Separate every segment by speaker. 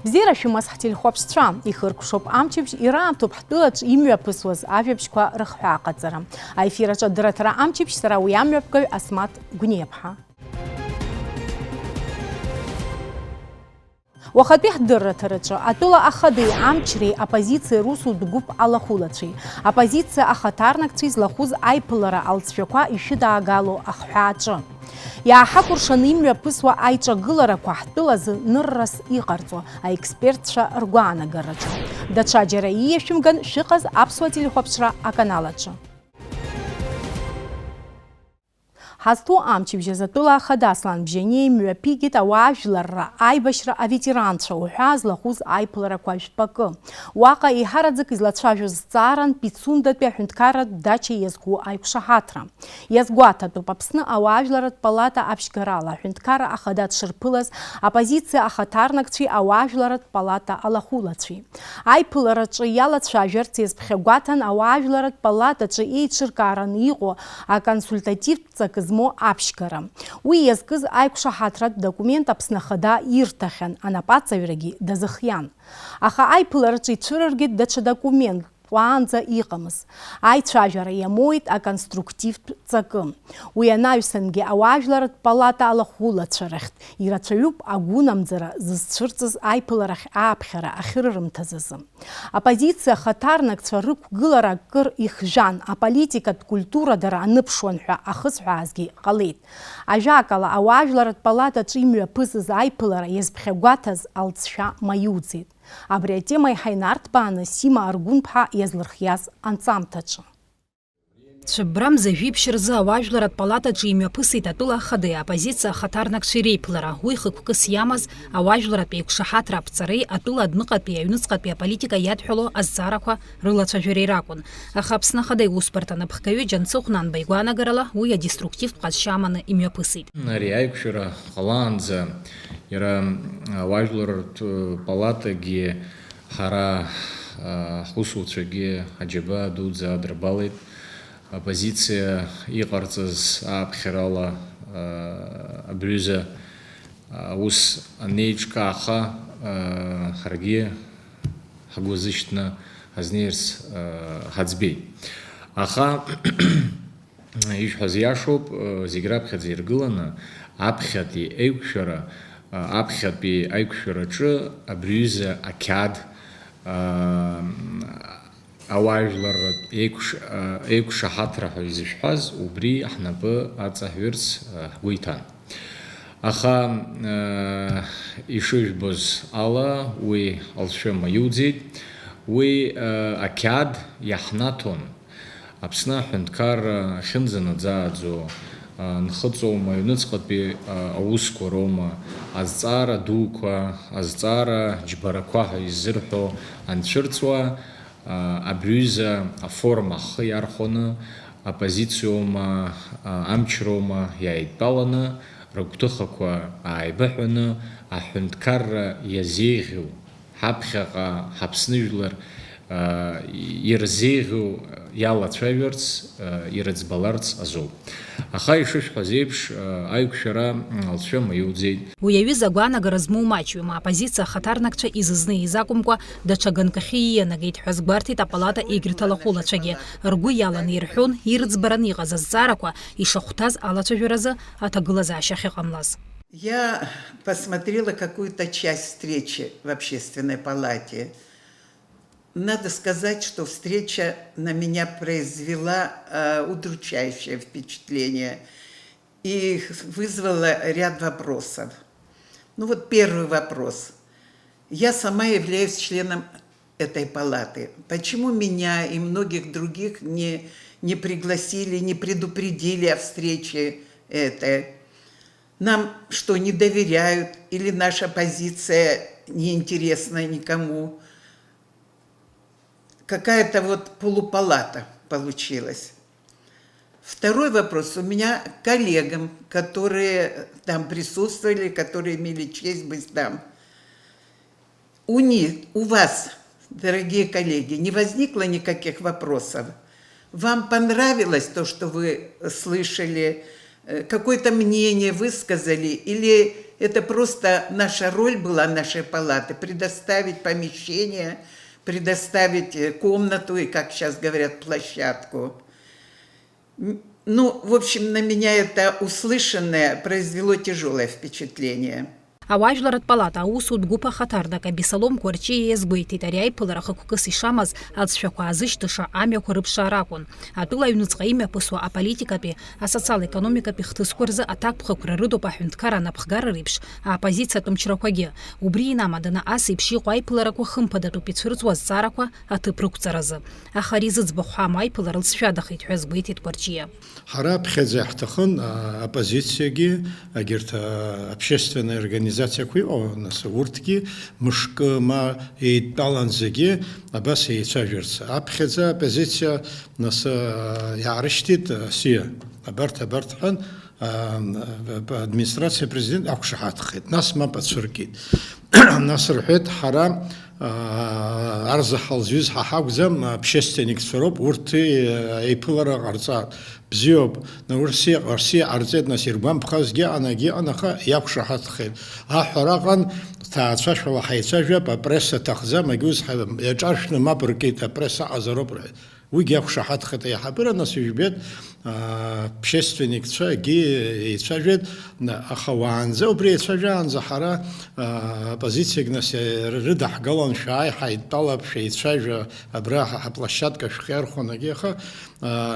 Speaker 1: Бзира шәымазҳҭ илхәаԥшцәа, ихыркәшоуп амчыбжь ираамҭоуп ҳтәылаҿ имҩаԥысуаз ажәабжьқәа рыхҳәаа аҟаҵара. Аефир аҿы адырраҭара амчыбжь сара уи амҩаԥгаҩ Асмаҭ Гәниаԥҳа. Уахатәи ҳдырраҭараҿы атәыла ахадеи амчреи апозициа русутә гәыԥ алахәылацәеи, апозициа ахаҭарнакцәеи злахәыз аиԥылара алҵшәақәа ишыдаагало ахҳәааҿы. Иааҳакәыршаны имҩаԥысуа аиҿагыларақәа ҳтәылазы ныррас иҟарҵо аекспертцәа ргәаанагараҿы. Даҽаџьара ииашәымган шәыҟаз аԥсуа телехәаԥшра аканалаҿы. Ҳазҭоу амчыбжьаз атәыла ахада Аслан Бжьаниа имҩаԥигеит ауаажәларра, аибашьра аветеранцәа уҳәа злахәыз аиԥыларақәа жәпакы. Уаҟа еиҳараӡак излацәажәоз зҵааран Пицундатәи аҳәынҭқарратә дача иазку аиқәшаҳаҭра. Иазгәаҭатәуп Аԥсны ауаажәларратә палата аԥшьгарала аҳәынҭқарра ахада дшырԥылаз апозициа ахаҭарнакцәеи ауаажәларратә палата алахәылацәеи. Аиԥылараҿы иалацәажәарц иазԥхьагәаҭан ауаажәларратә палатаҿы еиҿыркаараны иҟоу аконсультативтә ҵак змоу аԥшьгара. Уи иазкыз аиқәшаҳаҭратә документ Аԥсны ахада ирҭахьан, анапаҵаҩрагьы дазыхиан. Аха аиԥылараҿы ицәырыргеит даҽа документ ҟәаанӡа иҟамыз. Аицәажәара иамоуит аконструктивтә ҵакы. Уи анаҩсангьы ауаажәларратә палата алахәылацәа-рахьтә ирацәаҩуп агәынамӡара зызцәырҵыз аиԥыларахь ааԥхьара ахьрырымҭаз азы. Апозициа ахаҭарнакцәа рықәгылара акыр ихжәан, аполитикатә культурадара аныԥшуан ҳәа ахысҳәаазгьы ҟалеит. Ажәакала ауаажәларратә палатаҿы имҩаԥысыз аиԥылара иазԥхьагәаҭаз алҵшәа маиуӡеит. Абри атема иҳаинарҭбааны Сима Аргәынԥҳа иазлырхиаз анҵамҭаҿы.
Speaker 2: Цәыббрамза жәиԥшь рзы ауаажәларратә палатаҿы имҩаԥысит атәыла ахадеи апозициа ахаҭарнакцәеи реиԥылара. Уи хықәкыс иамаз ауаажәларратә еиқәшаҳаҭра аԥҵареи атәыла адәныҟатәи аҩныҵҟатәи аполитика иадҳәало азҵаарақәа рылацәажәареи ракәын. Аха Аԥсны ахада иусбарҭа анаԥхгаҩы Џьансыхә Нанба игәаанагарала уи адеструктивтә ҟазшьа аманы имҩаԥысит.
Speaker 3: Ари аиқәшәара ҟалаанӡа иара ауаажәларратә палатагьы ҳара ҳусуцәагьы аџьаба дуӡӡа адырбалеит. Оппозиция иҟарҵаз ааԥхьарала абҩыза ус анеиҿкааха ҳаргьы ҳгәы азышьҭны ҳазнеирц ҳаӡбеит. Аха ишәҳәаз иашоуп, зегь раԥхьаӡа иргыланы аԥхьатәи аиқәшәараҿы абриҩыза ақьаад ауаажәларратә еиқәшаҳаҭра ҳәа изышәҳәаз убри ҳнапы аҵаҳәырц ҳгәы иҭан. Аха ишыжәбоз ала уи алшәы маиуӡеит, уи ақьаад иаҳнаҭон Аԥсны аҳәынҭқарра ахьынӡанаӡааӡо нхыҵоума, аҩныҵҟатәи аусқәа роума, азҵаара дуқәа, азҵаара џьбарақәа ҳәа иззырҳәо анцәырҵуа абриҩыза аформа ахы иархәаны, апозициоума, амчроума иааидтәаланы, рыгәҭыхақәа ааибыҳәаны, аҳәынҭқарра иазеиӷьу, ҳаԥхьаҟа ҳаԥсныжәлар ирзеиӷьу иалацәажәарц, ирыӡбаларц азоуп. Аха ишышәҳәаз еиԥш аиқәшәара алшәы маиуӡеит.
Speaker 2: Уи аҩыза агәаанагара змоу маҷҩым, аопозициа ахаҭарнакцәа изызнеиз акәымкәа даҽа ганкахьы иианагеит ҳәа збарҭеит апалата егьырҭ алахәылацәагьы. Ргәы иаланы ирҳәон ирыӡбараны иҟаз азҵаарақәа ишахәҭаз алацәажәаразы аҭагылазаашьа ахьыҟамлаз.
Speaker 4: Я посмотрела какую-то часть встречи в Общественной палате. Надо сказать, что встреча на меня произвела удручающее впечатление и вызвала ряд вопросов. Ну вот первый вопрос. Я сама являюсь членом этой палаты. Почему меня и многих других не пригласили, не предупредили о встрече этой? Нам что, не доверяют или наша позиция неинтересна никому? Какая-то вот полупалата получилась. Второй вопрос у меня к коллегам, которые там присутствовали, которые имели честь быть там. У вас, дорогие коллеги, не возникло никаких вопросов? Вам понравилось то, что вы слышали какое-то мнение высказали, или это просто наша роль была нашей палаты предоставить помещение, предоставить комнату и, как сейчас говорят, площадку. Ну, в общем, на меня это услышанное произвело тяжелое впечатление.
Speaker 2: Ауажәларатә палата аусутә гәыԥ ахаҭарнак абесалом Кәарчиа иазгәеиҭеит ари аиԥылара хықәкыс ишамаз аӡшәақәа аазышьҭыша амҩақәа рыԥшаара акәын. Атәыла аҩнуҵҟа имҩаԥысуа аполитикатәи, асоциал-економикатәи хҭысқәа рзы аҭакԥхықәра рыдоуп аҳәынҭқарра анапхгара реиԥш аоппозициатә мчрақәагьы. Убри инамаданы ас еиԥш иҟоу аиԥыларақәа хымԥадатәуп ицәырҵуа азҵаарақәа аҭыԥ рықәҵаразы. Аха ари зыӡбахә ҳәам аиԥылара лҵшәадахеит ҳәа азгәеиҭеит Кәарчиа.
Speaker 5: Ҳара ԥхьаӡа иаҳҭахын аоппозициагьы, егьырҭ общественные организации нас урҭгьы мышкы ма еидтәалан зегьы абас еицәажәарц. Аԥхьаӡа апозициа нас иаарышьҭит сиа абарҭ ҳәан администрациа президент ақәшаҳаҭхеит, нас мап ацәыркит. Нас рҳәеит ҳара арзаҳ ҳалзҩыз ҳа ҳакәӡам общественникцәа роуп, урҭ еиԥылара ҟарҵаат. Бзиоуп, Русиа ҟарҵеит, нас иргәамԥхазгьы аҟан, аха иақәшаҳаҭхеит. Аҳәара аҟан ҭаацәашәала ҳаицәажәап, апресса аҭахӡам, агьус иаҿаршәны мап ркит, апресса аҟазароуп рҳәеит. Уигьы иақәшаҳаҭхеит аиҳабыра, нас ижәбеит общественникцәа егьи еицәажәеит, аха уаанӡа убри еицәажәаанӡа ҳара оппозициак нас рыдаҳгалан шәааи ҳаидтәалап, шәеицәажәа, абра ҳаплощадка шәхьархәанагьы, аха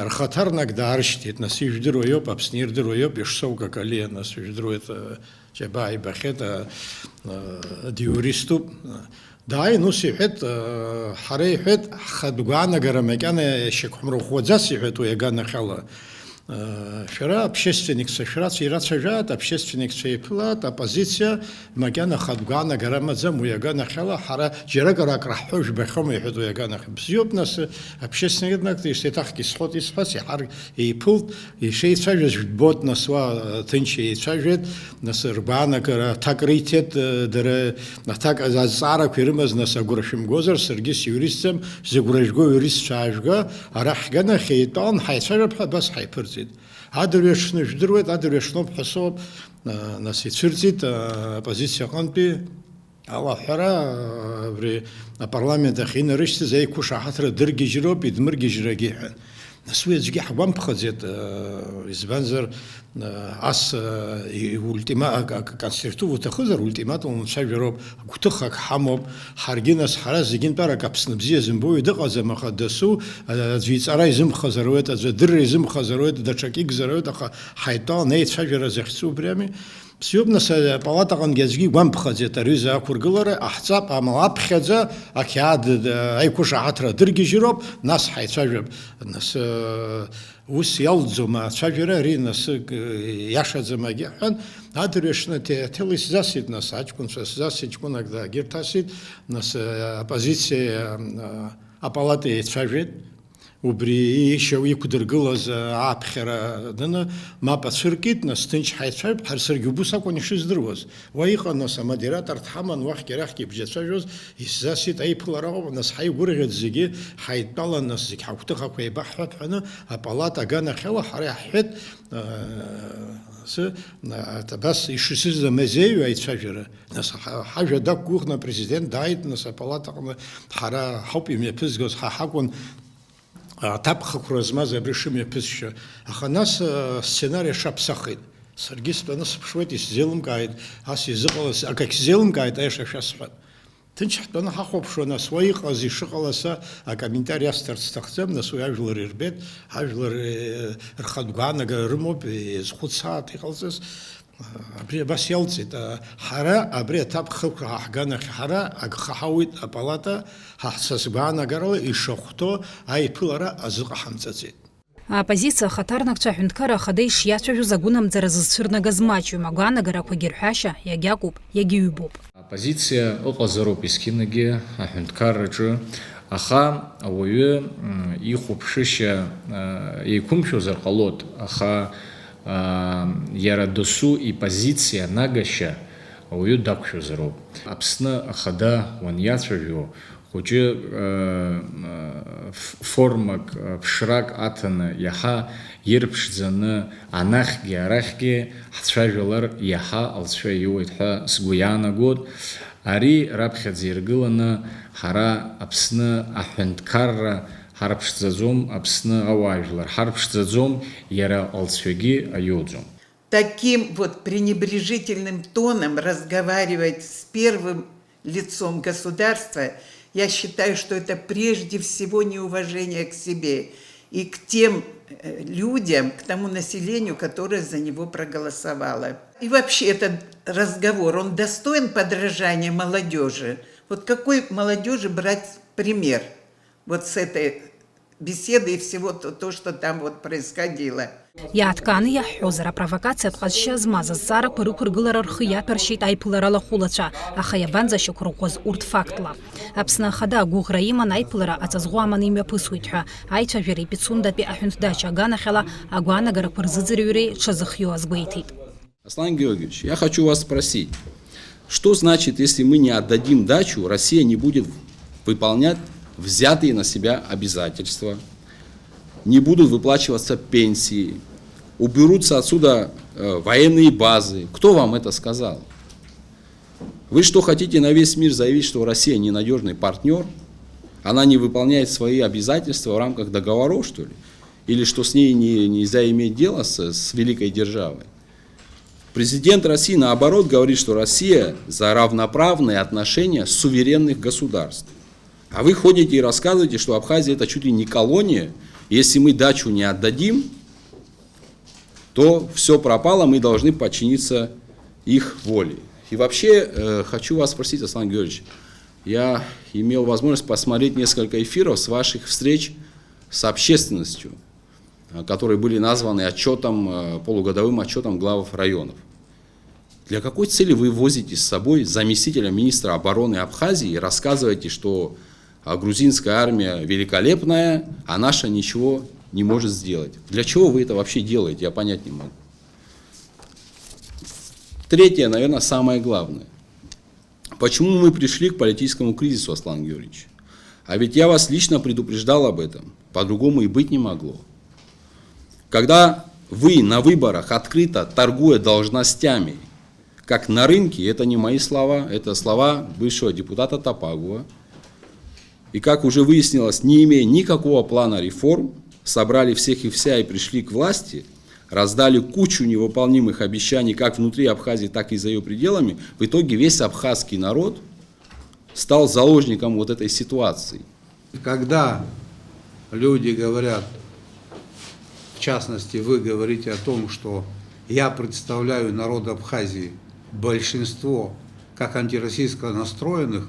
Speaker 5: рхаҭарнак даарышьҭит, нас ижәдыруа иоуп, Аԥсны ирдыруа иоуп, ишсоугак алиа, нас ижәдыруеит џьабаа ибахьеит, диуриступ. Дааин ус иҳәеит, ҳара иҳәеит, ҳхатә гәаанагара макьана шьақәҳмырӷәӷәаӡас иҳәеит уи аганахьала. Шәара общественникцәа ирацәажәаат, общественникцәа еиԥылаат, оппозициа макьана хатә гәаанагара амаӡам уи аганахьала, ҳара џьаракара акраҳҳәо жәбахьоума иҳәеит уи аганахьала. Бзиоуп, нас общественникnak еиҭахгьы исҳәоит, еиԥылт, ишеицәажәаз жәбоит, нас уа ҭынч еицәажәеит, нас ргәаанагара аҭак риҭеит, дара аҭак азҵаарақәа ирымаз, нас агәра шәымгозар, саргьы сиуристцәам, зыгәра жәго иуристцәа аажәга, арахь ганахь еидтәалан ҳаицәажәап ҳәа абас ҳаиԥырҵит. Адырҩаҽны жәдыруеит, адырҩаҽноуп ҳәасоуп, нас ицәырҵит оппозициа аҟынтәи алаҳәара, абри апарламент ахь инарышьҭыз еиқәышаҳаҭра дыргьежьроуп, идмыргьежьрагьы ҳәан. Нас уи аӡәгьы ҳгәамԥхаӡеит, избанзар ас конституциа уҭахызар ультиматум цәажәароуп, гәҭыхак ҳамоуп, ҳаргьы нас ҳара зегьынтәарак Аԥсны бзиа зымбои дыҟаӡам, аха дасу аӡәы иҵара изымхазар ауеит, аӡәы адырра изымхазар ауеит, даҽак игзар ауеит, аха ҳаидтәалан еицәажәара захьӡу убри ами. Бзиоуп, нас апалатаҟангьы аӡәгьы игәамԥхаӡеит аҩыза ақәыргылара, аҳҵап, амала аԥхьаӡа ақьаад аиқәышаҳаҭра дыргьежьроуп, нас ҳаицәажәап. Нас ус иалӡома ацәажәара, ари нас иашаӡамагьы ҳәан, адырҩаҽны ҭел исзасит, нас аҷкәынцәа сзасит, ҷкәынак дагьырҭасит, нас оппозициа апалата еицәажәеит. Убри ишьау иқәдыргылаз ааԥхьара даны мап ацәыркит, нас ҭынч ҳаицәажәап, ҳара саргьы убас акәын ишыздыруаз. Уа иҟан, нас амодератор дҳаман, уахьгьы арахьгьы ибжьацәажәоз, исзасит аиԥылара ауп, нас ҳаигәырӷьеит зегьы, ҳаидтәалан, нас зегь ҳагәҭыхақәа еибаҳҳәап ҳәаны, апалата аганахьала ҳара иаҳҳәеит, абас ишысыз амазеиҩ аицәажәара. Нас ҳажәа дақәгәыӷны апрезидент дааит, нас апалатаҟны ҳара ҳауп имҩаԥызгоз, ҳа ҳакәын аҭакԥхықәра змаз абри шымҩаԥысшьа. Аха нас сценарий аҽаԥсахит. Саргьы стәаны сыԥшуеит, исзеилымкааит, ас изыҟалаз, акагь сзеилымкааит, аиаша шәасҳәап. Ҭынч ҳтәаны ҳахәаԥшуа, нас уа иҟаз ишыҟалаз акомментари асҭарц сҭахӡам, нас уи ажәлар ирбеит, ажәлар рхатә гәаанагара рымоуп, изхәыцаат иҟалҵаз. Абри абас иалҵит, ҳара абри аҭакԥхықәра ҳаҳганахь ҳара агхаҳауит апалата, ҳаҳцазгәаанагарала ишахәҭоу аиԥылара азыҟаҳамҵаӡеит.
Speaker 2: Аоппозициа ахаҭарнакцәа аҳәынҭқарра ахада ишиацәажәоз агәынамӡара зызцәырнагаз маҷҩым, агәаанагарақәагьы рҳәашьа иагьакәуп, иагьыҩбоуп.
Speaker 3: Оппозициа ыҟазароуп есқьынагьы аҳәынҭқарраҿы, аха ауаҩы ихәаԥшышьа еиқәымшәозар ҟалот, аха иара досу ипозициа нагашьа ауаҩы дақәшәозароуп. Аԥсны ахада уаниацәажәо, хәыҷы формак, ԥшрак аҭаны иаҳа ирԥшӡаны анахьгьы арахьгьы ҳцәажәалар иаҳа алҵшәа иуеит ҳәа сгәы иаанагоит. Ари раԥхьаӡа иргыланы ҳара Аԥсны аҳәынҭқарра ҳарԥшӡаӡом, Аԥсны ауаажәлар ҳарԥшӡаӡом, иара алҵшәагьы аиуӡом.
Speaker 4: Таким вот пренебрежительным тоном разговаривать с первым лицом государства, я считаю, что это прежде всего неуважение к себе и к тем людям, к тому населению, которое за него проголосовало. И вообще этот разговор, он достоин подражания молодежи. Вот какой молодежи брать пример вот с этой беседы и всего то, что там вот происходило.
Speaker 2: Иааҭкааны иаҳҳәозар, апровокациатә ҟазшьа змаз азҵаарақәа рықәыргылара рхы иаҭәаршьеит аиԥылара лахәылацәа, аха иабанӡашьақәырӷәӷәаз урҭ фактла. Аԥсны Ахада агәыӷра иман аиԥылара аҵаҵӷәы аманы имҩаԥысуеит ҳәа, аицәажәареи Пицундатәи аҳәынҭдача аганахьала агәаанагарақәа рзыӡырҩреи ҽазыхио азгәеиҭеит.
Speaker 6: Аслан Георгиевич, я хочу вас спросить, что значит, если мы не отдадим дачу, Россия не будет выполнять взятые на себя обязательства, не будут выплачиваться пенсии, уберутся отсюда военные базы. Кто вам это сказал? Вы что, хотите на весь мир заявить, что Россия ненадежный партнер? Она не выполняет свои обязательства в рамках договоров, что ли? Или что с ней нельзя иметь дело с великой державой? Президент России, наоборот, говорит, что Россия за равноправные отношения суверенных государств. А вы ходите и рассказываете, что Абхазия это чуть ли не колония. Если мы дачу не отдадим, то все пропало, мы должны подчиниться их воле. И вообще, хочу вас спросить, Аслан Георгиевич, я имел возможность посмотреть несколько эфиров с ваших встреч с общественностью, которые были названы отчетом, полугодовым отчетом глав районов. Для какой цели вы возите с собой заместителя министра обороны Абхазии и рассказываете, что грузинская армия великолепная, а наша ничего не может сделать? Для чего вы это вообще делаете, я понять не могу. Третье, наверное, самое главное. Почему мы пришли к политическому кризису, Аслан Георгиевич? А ведь я вас лично предупреждал об этом, по-другому и быть не могло. Когда вы на выборах открыто торгуя должностями, как на рынке, это не мои слова, это слова бывшего депутата Топагова, и как уже выяснилось, не имея никакого плана реформ, собрали всех и вся и пришли к власти, раздали кучу невыполнимых обещаний как внутри Абхазии, так и за ее пределами, в итоге весь абхазский народ стал заложником вот этой ситуации.
Speaker 7: Когда люди говорят, в частности, вы говорите о том, что я представляю народ Абхазии, большинство как антироссийско настроенных,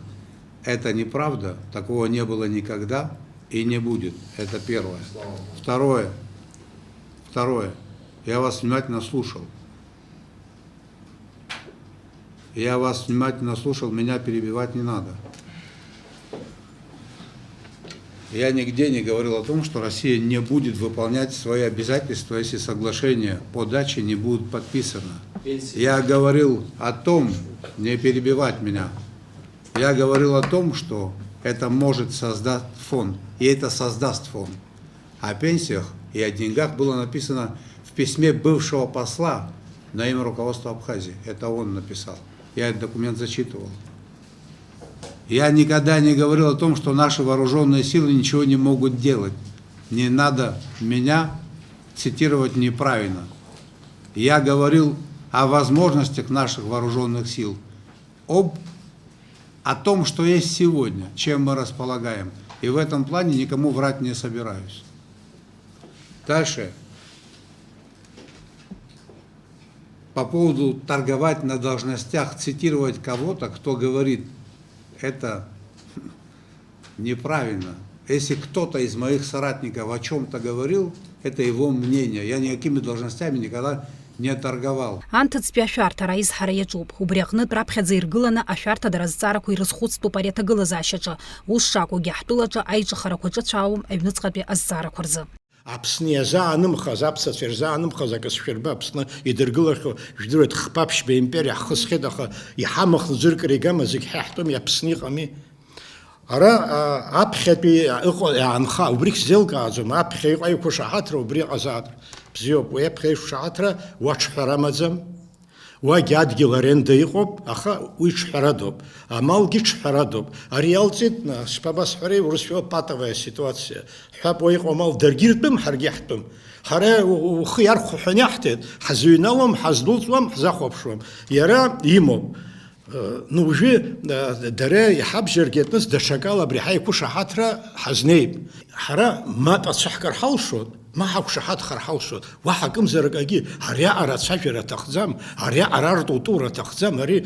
Speaker 7: это неправда, такого не было никогда и не будет. Это первое. Второе, я вас внимательно слушал. Меня перебивать не надо. Я нигде не говорил о том, что Россия не будет выполнять свои обязательства, если соглашение по даче не будет подписано. Я говорил о том, не перебивать меня, я говорил о том, что это может создать фонд, и это создаст фонд. О пенсиях и о деньгах было написано в письме бывшего посла на имя руководства Абхазии. Это он написал. Я этот документ зачитывал. Я никогда не говорил о том, что наши вооруженные силы ничего не могут делать. Не надо меня цитировать неправильно. Я говорил о возможностях наших вооруженных сил, о том, что есть сегодня, чем мы располагаем. И в этом плане никому врать не собираюсь. Дальше. По поводу торговать на должностях, цитировать кого-то, кто говорит, это неправильно. Если кто-то из моих соратников о чем-то говорил, это его мнение. Я никакими должностями никогда не торговал.
Speaker 2: Анҭыҵтәи ашәарҭара аизҳара иаҿуп. Убри аҟнытә раԥхьаӡа иргыланы ашәарҭадара азҵаарақәа ирызхәыцтәуп ари аҭагылазаашьаҿы. Ус шакәугьы ҳтәылаҿы аиҿыхарақәа ҿыцәаауам аҩныҵҟатәи азҵаарақәа рзы.
Speaker 5: Аԥсны иазаанымхаз, аԥсацәа ирзаанымхаз акы сшәырба, Аԥсны идыргылахьоу, жәдыруеит хԥаԥшьба империа ҳхысхьеит, аха иҳамахӡыркра игама, зегь ҳа иаҳтәым, Аԥсны иҟами. ара аԥхьатәи ыҟо иаанха, убригь сзеилкааӡом, аԥхьа иҟоу аиқәышаҳаҭра убри иҟазаатыр. Бзиоуп, уи аԥхьа аиқәышаҳаҭра уаҿҳәара амаӡам. Уагьы адгьыл аренда иҟоуп, аха уи ҿҳәарадоуп, амалгьы ҿҳәарадоуп. Ари иалҵит, шԥабасҳәари, урысшәала патовая ситуациа. Ҳәап, уа иҟоу амал даргьы иртәым, ҳаргьы иаҳтәым. Ҳара ухы иархәҳәаны иаҳҭеит, ҳазыҩналом, ҳаздәылҵуам, ҳзахәаԥшуам. Иара имоуп. Ну, уже дара иҳабжьыргьы атәыс даҽакала абри ҳаиқәышаҳаҭра ҳазнеип. Ҳара мап ацәаҳкыр ҳалшоит, ма ҳақәшаҳаҭхар ҳалшоит. Уаҳа акымзаракгьы ариаҟара ацәажәара аҭахӡам, ариаҟара артутура аҭахӡам, ари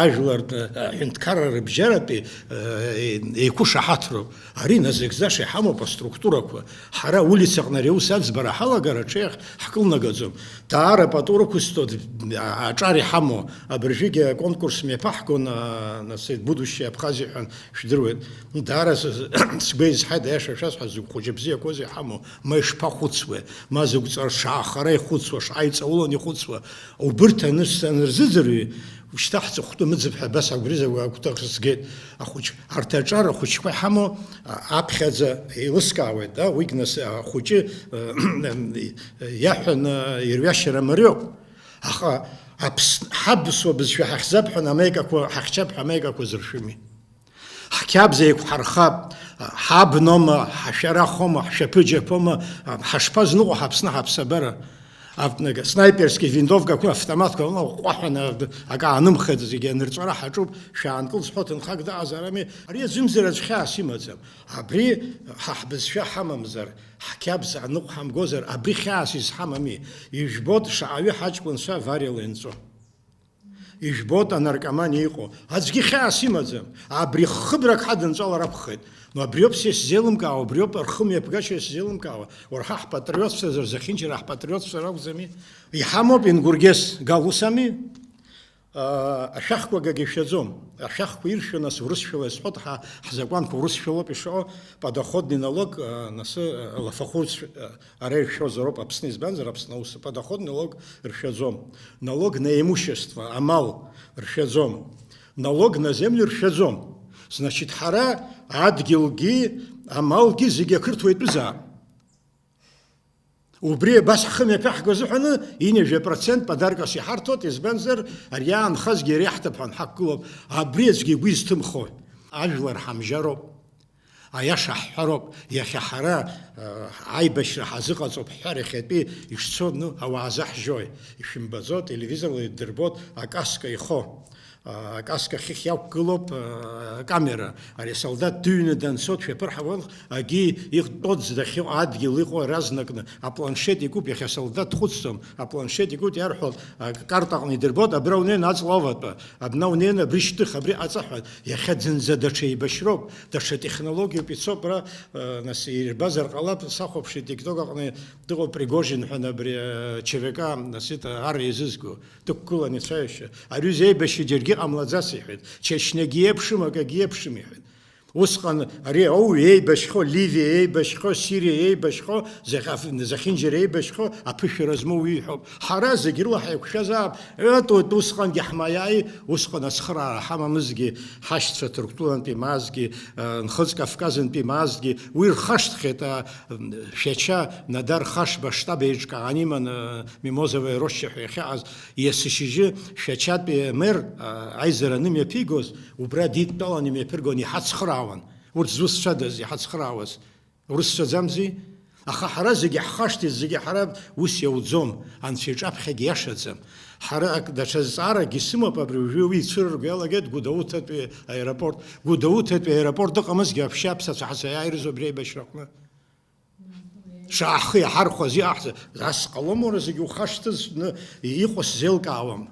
Speaker 5: ажәлар ҳәынҭқарра рыбжьаратәи еиқәышаҳаҭроуп. Ари назыгӡаша иҳамоуп аструктурақәа. Ҳара улицаҟны ари аус аӡбара ҳалагар аҽеих ҳкылнагаӡом. Даара патурақәа стот аҿар иҳамоу, абыржәыгьы аконкурс мҩаԥаҳгон будущее Абхазиа ҳәа шәдыруеит. Даара сгәы изҳаит аиаша шәасҳәаз зыгә хәыҷы бзиақәоузеи иҳамоу, ма ишԥахәыцуеи, ма зыгәҵәа шаахара ихәыцуа, шааиҵаулан ихәыцуа. Убырҭ анырзыӡырҩи, шьҭа ҳҵыхәтәы мыӡып ҳәа абас агәҭах сгеит. Ахәыҷ, арҭ аҿар ахәыҷқәа иҳамоу аԥхьаӡа еилыскаауеит, уигь нас ахәыҷы иаҳәан ирҩашьара мариоуп. Аха ҳабысуа бызшәа ҳахьзаԥҳәан амеикақәа, ҳахьчап ҳәа амеикақәа зыршәыми. Ҳқьабза еиқәҳархап, ҳабнома, ҳашәарахома, ҳшәаԥыџьаԥома, ҳашԥазныҟәо ҳаԥсны ҳаԥсабара. Снайперски винтовкақәа, автоматқәа ҟәаҳәаны ак аанымхеит зегьы анырҵәара ҳаҿуп, шәаанкыл зҳәо ҭынхак даҟазарами. Ари аӡәымзар аӡә хьаас имаӡам. Абри ҳбызшәа ҳамамзар, ҳқьабз аныҟә ҳамгозар, абри хьаас изҳамами. Ижәбоит шаҟаҩы ҳаҷкәынцәа авариала инҵәо. Ижәбоит анаркоман иҟоу. Аӡәгьы хьаас имаӡам. Абри хыбрак ҳадынҵәалар акәхеит. Но абриоуп сизеилымкаауа, абриоуп рхымҩаԥгашьа сизеилымкаауа. Уара ҳаҳпатриотцәа зырзахьынџьара ҳпатриотцәа ракәӡами? Иҳамоуп ингургес галусами? Ашәахқәа акагьы ишәаӡом. Ашәахқәа иршәо нас урысшәала исҳәот, ҳзакәанқәа урысшәалоуп ишаҟоу, подоходный налог нас лафахәыц ара иршәозароуп Аԥсны, избанзар Аԥсны аус, подоходный налог ршәаӡом. Налог на имущество, амал ршәаӡом. Налог на землю ршәаӡом. Значит, ҳара адгьылгьы, амалгьы зегьы ақырҭуа итәызаап. Убри абас ҳхымҩаԥаҳго азыҳәаны 90% подаркас иҳарҭоит, избанзар ари иаанхазгьы ари иаҳҭап ҳәа ҳақәгылоуп. Абри аӡәгьы игәы изҭымхо ажәлар ҳамжьароуп, аиаша ҳҳәароуп. Иахьа ҳара аибашьра ҳазыҟаҵоуп ҳҳәар, иахьатәи ишцо ауаа заҳжьои. Ишәымбаӡо, телевизорла идырбоит акаска ихо. Акаска хихь иақәгылоуп камера. Ари асолдат дыҩны данцо дшәаԥырҳауан, агьи иҟтәоу дахьыҟоу адгьыл иҟоу разнакны апланшет икуп, иахьа асолдат дхәыцӡом, апланшет икуп иарҳәоит, акартаҟны идырбоит, абра унеины аҵла аватәа, абна унеины абри шьҭых, абри аҵаҳәа. Иахьа зынӡа даҽа еибашьроуп, даҽа технологиоуп ицоуп, ара нас ирбазар ҟалап, сахәаԥшит тикток аҟны дыҟоуп Пригожин ҳәа абри ЧВК ар еизызго, дықәгылан ицәаҩашьа. Ари зеибашьи џьаргьы ҟамлаӡац иҳәеит. Чечнагьы еиԥшым, акагьы еиԥшым иҳәеит. Усҟан ари ауаҩ еибашьхо, Ливиа еибашьхо, Сириа еибашьхо, захьынџьара еибашьхо, аԥышәара змоу иҳәоуп. Ҳара зегьы рыла ҳаиқәшәазаап. Усҟангьы ҳмаиааи, усҟан ацхыраара ҳамамызгьы, ҳашьцәа Ҭырқәтәылантәи маазгьы, Нхыҵ Кавказынтәи маазгьы, уи рхашҭхеит Шәача Надар Хашба штаб еиҿкаан иман Мимозова Роща ҳәа иахьаҟаз, иасышьыжьы Шәачатәи амер аизара анымҩаԥигоз, убра дидтәалан имҩаԥыргон, иҳацхыраауан. Урҭ зусҭцәадаз иҳацхыраауаз. Урысцәаӡамзи? Аха ҳара зегьы ҳхашҭит, зегьы ҳара ус иауӡом, анцәа иҿаԥхьагьы иашаӡам. Ҳара даҽа зҵааракгьы сымоуп, абри уажәы уи ицәырырго иалагеит Гәдоуҭатәи аеропорт. Гәдоуҭатәи аеропорт ыҟамызгьы аԥшьа аԥсацәа ҳазааирыз абри аибашьраҟны. Шаахы иҳархәаз иаҳза, ас ҟалом уара зегьы ухашҭызны иҟоу сзеилкаауам.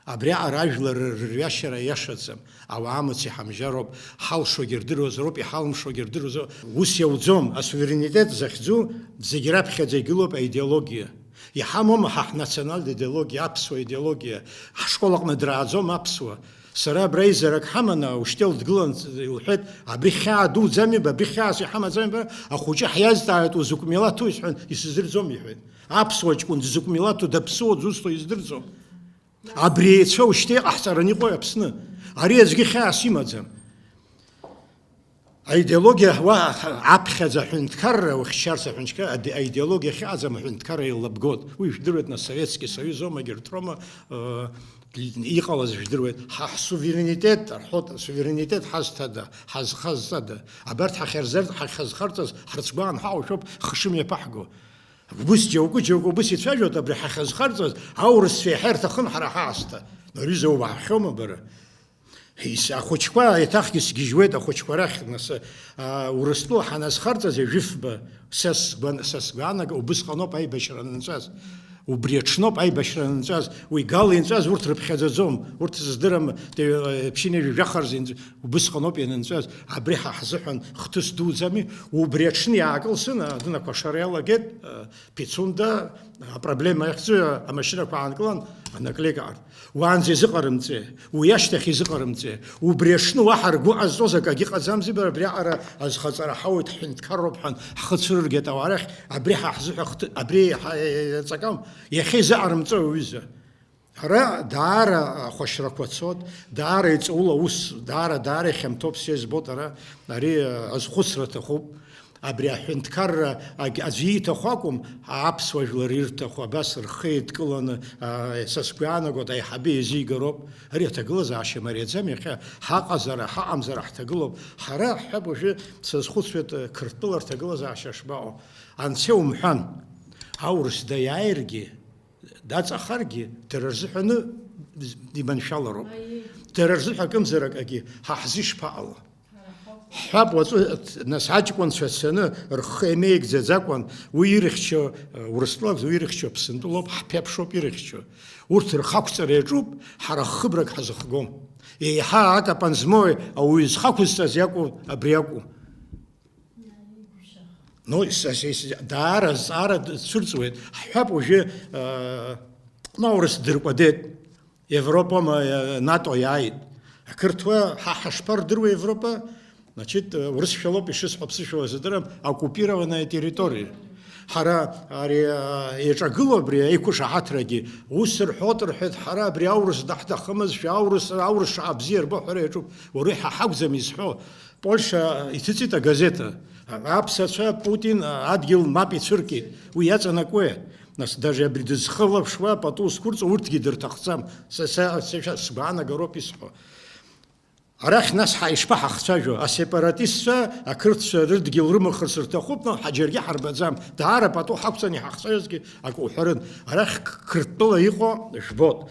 Speaker 5: Абри аҟара ажәлар рҩашьара иашаӡам. Ауаа мыц иҳамжьароуп, ҳалшогьы рдыруазароуп, иҳалымшогьы рдыруазароуп. Ус иауӡом, асуверенитет захьӡу зегьы раԥхьаӡа игылоуп аидеологиа. Иҳамоума ҳнациональтә идеологиа, аԥсуа идеологиа. Ҳшколаҟны драаӡом аԥсуа. Сара абра еизарак ҳаманы ушьҭел дгылан илҳәеит, абри хьаа дуӡами, абри хьаас иҳамаӡами, ахәыҷы ҳиазҵааит узакә милаҭу исҳәан, исыздырӡом иҳәеит. Аԥсуа ҷкәын дзакә милаҭу даԥсуо дзусҭо издырӡом. Абри еицәоу шьҭа иҟаҳҵараны иҟои Аԥсны. Ари аӡәгьы хьаас имаӡам. ايديولوجيا هو عبخذ حنتكر وخشارس حنتكر ايديولوجيا خازم حنتكر يلا بقود ويشدرتنا السوفيتسكي союз ما جرتروما يقالز يشدروت سوفيرينيتيت حط سوفيرينيتيت حاستدا حازخزدا عبرت حخرزرت حخزخرت حرصبان حاو شوب خشم يبحقو بس جوكو بس يتفاجئ تبري حخزخرت اورس في حير تخم حرا حاستا نريزو بحوم بره هيس أخوشكوا يتاخيس جيجويت أخوشكوا راح ناس ورستو حناس خرطة زي جيف بسس بانا وبس خنوب أي بشر الناس وبريتشنوب أي بشر الناس ويقال الناس ورت ربحذا زوم ورت صدرهم بشيني جخر زين وبس خنوب الناس عبريها حزحن ختص دو زمي وبريتشني عقل سنة دنا كشريالله جد بيتسوندا проблема يخزو أمشينا كعنقلان أنا كليكار وعنزي زقرمتي ويشتخي زقرمتي وبريشنو واحد رجوع الزوزة كجي قزام زبر بريعرة از خزر حاوت حن تكرب حن خسر جت وارخ أبريح حزح أبريح تسكام يخي زقرمتي ويزه هرا دار خوش ركوت صوت دار يتقول وس دار خمتوب سيز بوترا داري از خسرة خوب أبري حنتكر أزيت أخوكم عبس وجلرير تخو بس رخيت كلنا سسقيانا قد أي حبي زي جروب هري تجلز عشان مريض زمي حق زرع حق أمزرع تجلب حرا حبوا شيء سسخوت كرتلر تجلز عشان شبعه عن سو محن هورس دايرجي دات أخرجي ترزحنا دي من شاء الله رب ترزح كم زرق أجي ححزيش بقى حاب وصلت ناس حاجكون في السنة رخيميك زاكون ويرخشوا ورسلاك ويرخشوا بسندلوب حبيب شوب يرخشوا ورتر خاكسر يجوب حرا خبرك حزخقوم حاكا بانزموي أو يزخاكوس تزياكو أبرياكو نو دار زار سرسويت حاب وجه نورس درقدت Европа НАТО яид كرتوا حشبر درو Европа значит, връзшало пише с обсъщало задърам оккупированная территория. Хара ечагыло бри екуша хатраги уср хотр хет хара бри аурс дахта хмаз шаурс шабзир бохре ечуп уриха хавза мисхо Польша ицита газета абсаца Путин адгил мапи цирки уяца на кое нас даже бридзхава шва поту скурц уртги дертахцам сейчас сбана горописхо أراخ ناس حيشبح خساجو السيباراتيست أكرت رد جيلرم خسرت خوبنا حجرجي حرب زام تعرف بتو حبسني حخساجي أكو حرن أراخ كرتلا يقو شبوت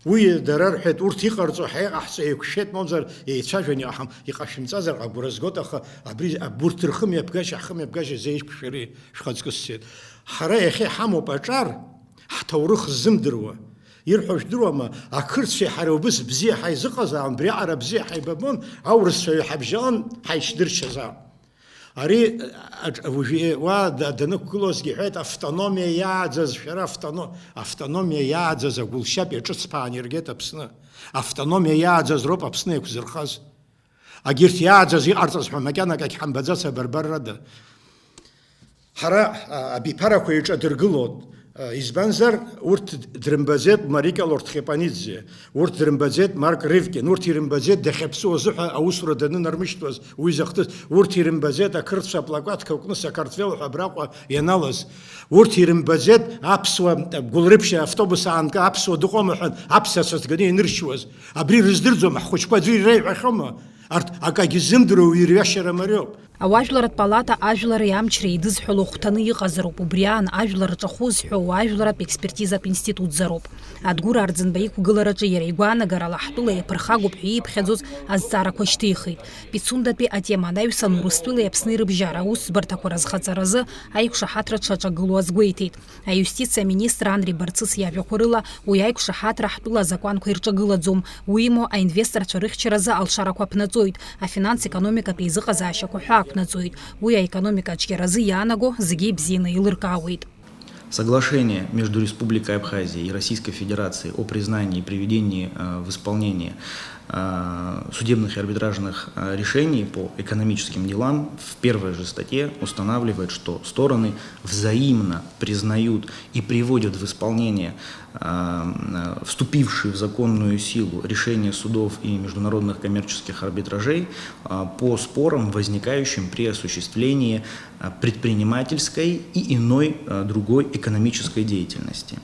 Speaker 5: وي درار حت ورتي قرصو حي أحسي كشيت منظر يتشاجني أحم يقاشم تزر أبورز قط أخ أبريز أبورترخم يبقاش أخم يبقاش زيش بشري شخص قصيد حرا أخي حمو بجار حتى ورخ الزمدروا يرحوش دروما أكرت في حروبس بزي حي زقزا عم بريعرة بزي حي بابون أورس في حبجان حيشدر شزا أري وجي وادنك كلوس جهات أفتونوميا يعزز شرا أفتونوميا يعزز أقول شاب يجسباني رجيت أبسنا أفتونوميا يعزز روب أبسنا يكزرخاز أجرت يعزز يأرزز مكانك أكحم بزاسة بربرة ده حرا أبي باراكو يجدر قلود إزبانزر ورت درمبازات ماريكا لورد خيبانيزي ورت درمبازات مارك ريفكين ورت درمبازات دخبسو زحا أوسرة دنن رمشتوز ويزختس ورت درمبازات أكرت سابلاقات كوكنس كارتفيل حبراقوا ينالز ورت درمبازات أبسوا قولربشة أفتوبس عنك أبسوا دقوم حن أبسا ستقدين نرشوز أبري رزدرزو محخوش قدري ريع خما أرت أكاكي زمدرو ويرياشر مريوب
Speaker 2: Ауажәларатә палата ажәлар иамчра идызҳәало хәҭаны иҟазароуп, убри аан ажәлар рҿахәызҳәоу ажәларатә експертизатә институтзароуп. Адгәыр Арӡынба иқәгылараҿы иара игәаанагарала ҳтәыла иаԥырхагоуп ҳәа ииԥхьаӡоз азҵаарақәа шьҭихит. Пицундатәи атема анаҩсан Урыстәылеи Аԥсни рыбжьара аусӡбарҭақәа разхаҵаразы аиқәшаҳаҭра дшаҿагылоу азгәеиҭеит. Аиустициа аминистр Андри Барцыц иажәақәа рыла уи аиқәшаҳаҭра ҳтәыла азакәанқәа ирҿагылаӡом, уимоу аинвесторцәа рыхьчаразы алшарақәа аԥнаҵоит, афинанс-економикатә еизыҟазаашьақәа ҳәа аԥнаҵоит. Уи аекономика ацәгьаразы иаанаго зегьы ибзианы еилыркаауеит.
Speaker 8: Соглашение между Республикой Абхазия и Российской Федерацией о признании и приведении в исполнение судебных и арбитражных решений по экономическим делам в первой же статье устанавливает, что стороны взаимно признают и приводят в исполнение вступившие в законную силу решения судов и международных коммерческих арбитражей по спорам, возникающим при осуществлении предпринимательской и иной другой экономической деятельности.